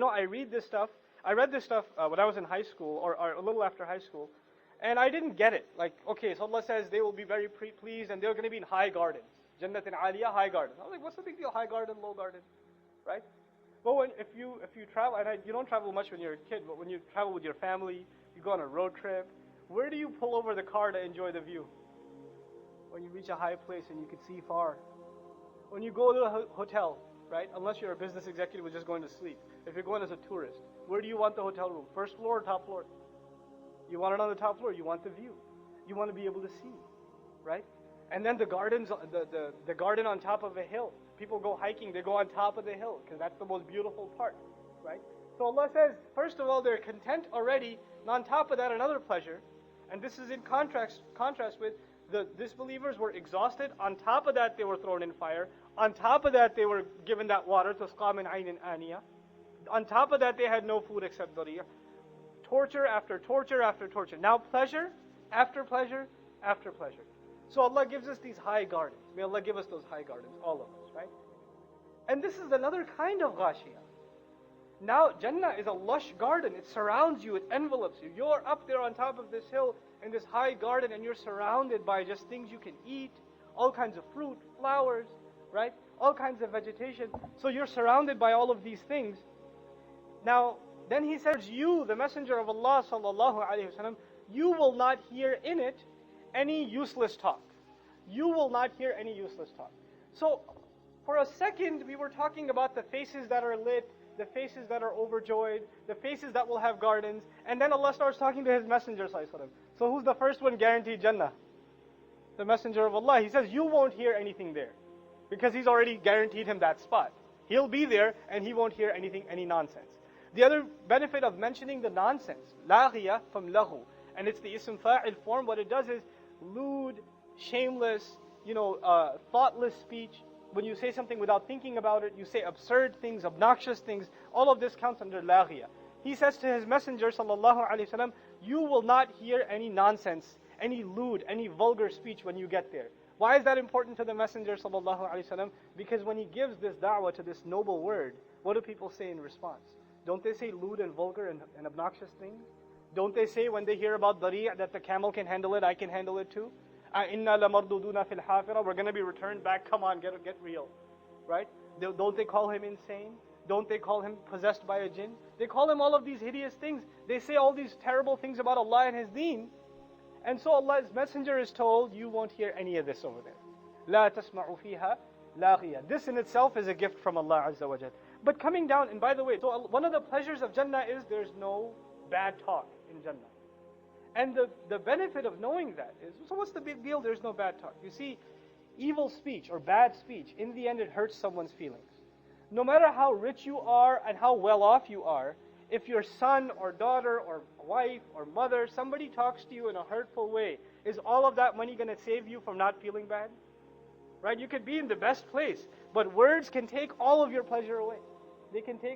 I read this stuff. I read this stuff when I was in high school, or a little after high school, and I didn't get it. Like, okay, so Allah says they will be very pleased, and they're going to be in high gardens. Jannatin aliyah, high gardens. I was like, what's the big deal? High garden, low garden, right? But if you travel, and you don't travel much when you're a kid, but when you travel with your family, you go on a road trip, where do you pull over the car to enjoy the view? When you reach a high place and you can see far. When you go to a hotel, right? Unless you're a business executive who's just going to sleep. If you're going as a tourist, where do you want the hotel room? First floor or top floor? You want it on the top floor. You want the view. You want to be able to see, right? And then the gardens, the garden on top of a hill. People go hiking, they go on top of the hill because that's the most beautiful part, right? So Allah says, first of all, they're content already. And on top of that, another pleasure. And this is in contrast with the disbelievers were exhausted. On top of that, they were thrown in fire. On top of that, they were given that water, تُسْقَى مِنْ عَيْنٍ آنِيَةٍ. On top of that, they had no food except dariyah. Torture after torture after torture. Now pleasure after pleasure after pleasure. So Allah gives us these high gardens. May Allah give us those high gardens, all of us, right? And this is another kind of ghashiyah. Now Jannah is a lush garden. It surrounds you, it envelopes you. You're up there on top of this hill in this high garden, and you're surrounded by just things you can eat, all kinds of fruit, flowers, right? All kinds of vegetation. So you're surrounded by all of these things. Now, then he says, you, the Messenger of Allah sallallahu alaihi wasallam, you will not hear in it any useless talk. You will not hear any useless talk. So, for a second, we were talking about the faces that are lit, the faces that are overjoyed, the faces that will have gardens, and then Allah starts talking to His Messenger sallallahu alaihi wasallam. So who's the first one guaranteed Jannah? The Messenger of Allah. He says, you won't hear anything there, because He's already guaranteed him that spot. He'll be there, and he won't hear anything, any nonsense. The other benefit of mentioning the nonsense, laghiyah from lahu, and it's the ism fa'il form, what it does is lewd, shameless, thoughtless speech. When you say something without thinking about it, you say absurd things, obnoxious things, all of this counts under laghiyah. He says to his Messenger sallallahu alaihi wasallam, you will not hear any nonsense, any lewd, any vulgar speech when you get there. Why is that important to the Messenger sallallahu alaihi wasallam? Because when he gives this da'wah to this noble word, what do people say in response? Don't they say lewd and vulgar and obnoxious things? Don't they say when they hear about dari' that the camel can handle it, I can handle it too? Inna lamarduduna fil hafira, we're going to be returned back, come on, get real. Right? Don't they call him insane? Don't they call him possessed by a jinn? They call him all of these hideous things. They say all these terrible things about Allah and His deen. And so Allah's Messenger is told, you won't hear any of this over there. La tasma'u fiha laghiyah. This in itself is a gift from Allah Azza wa Jal. But coming down, and by the way, so one of the pleasures of Jannah is there's no bad talk in Jannah. And the benefit of knowing that is, so what's the big deal? There's no bad talk. You see, evil speech or bad speech, in the end it hurts someone's feelings. No matter how rich you are and how well off you are, if your son or daughter or wife or mother, somebody talks to you in a hurtful way, is all of that money going to save you from not feeling bad? Right? You could be in the best place, but words can take all of your pleasure away.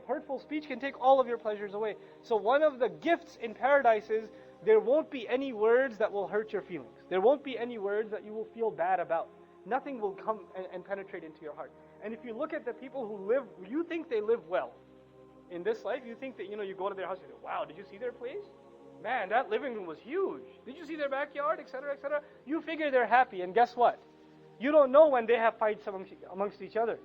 Hurtful speech can take all of your pleasures away. So one of the gifts in paradise is there won't be any words that will hurt your feelings. There won't be any words that you will feel bad about. Nothing will come and penetrate into your heart. And if you look at the people who live, you think they live well. In this life, you think that, you go to their house and you say, wow, did you see their place? Man, that living room was huge. Did you see their backyard, etc., etc.? You figure they're happy, and guess what? You don't know when they have fights amongst each other.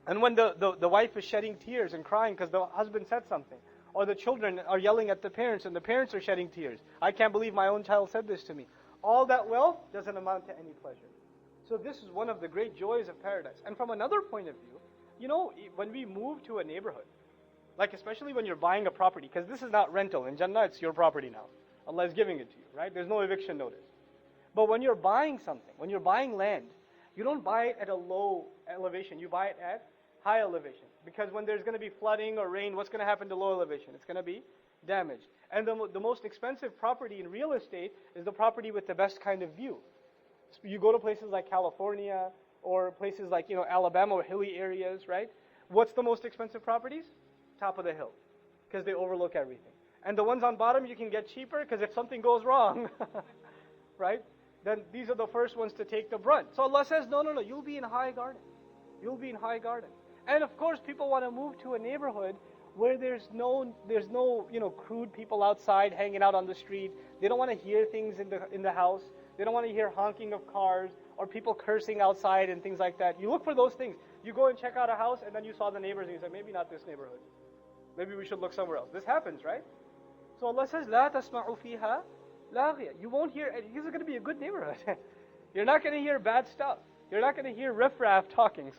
And when the wife is shedding tears and crying because the husband said something. Or the children are yelling at the parents and the parents are shedding tears. I can't believe my own child said this to me. All that wealth doesn't amount to any pleasure. So this is one of the great joys of paradise. And from another point of view, when we move to a neighborhood, like especially when you're buying a property, because this is not rental. In Jannah, it's your property now. Allah is giving it to you, right? There's no eviction notice. But when you're buying something, when you're buying land, you don't buy it at a low elevation. You buy it at high elevation. Because when there's going to be flooding or rain, what's going to happen to low elevation? It's going to be damaged. And the most expensive property in real estate is the property with the best kind of view. So you go to places like California or places like Alabama or hilly areas, right? What's the most expensive properties? Top of the hill, because they overlook everything. And the ones on bottom you can get cheaper because if something goes wrong, right? Then these are the first ones to take the brunt. So Allah says, no, you'll be in high garden. You'll be in high garden. And of course, people want to move to a neighborhood where there's no crude people outside hanging out on the street. They don't want to hear things in the house. They don't want to hear honking of cars or people cursing outside and things like that. You look for those things. You go and check out a house, and then you saw the neighbors, and you say, maybe not this neighborhood. Maybe we should look somewhere else. This happens, right? So Allah says, لا تسمعوا فيها لاغية. You won't hear. This is going to be a good neighborhood. You're not going to hear bad stuff. You're not going to hear riffraff talking.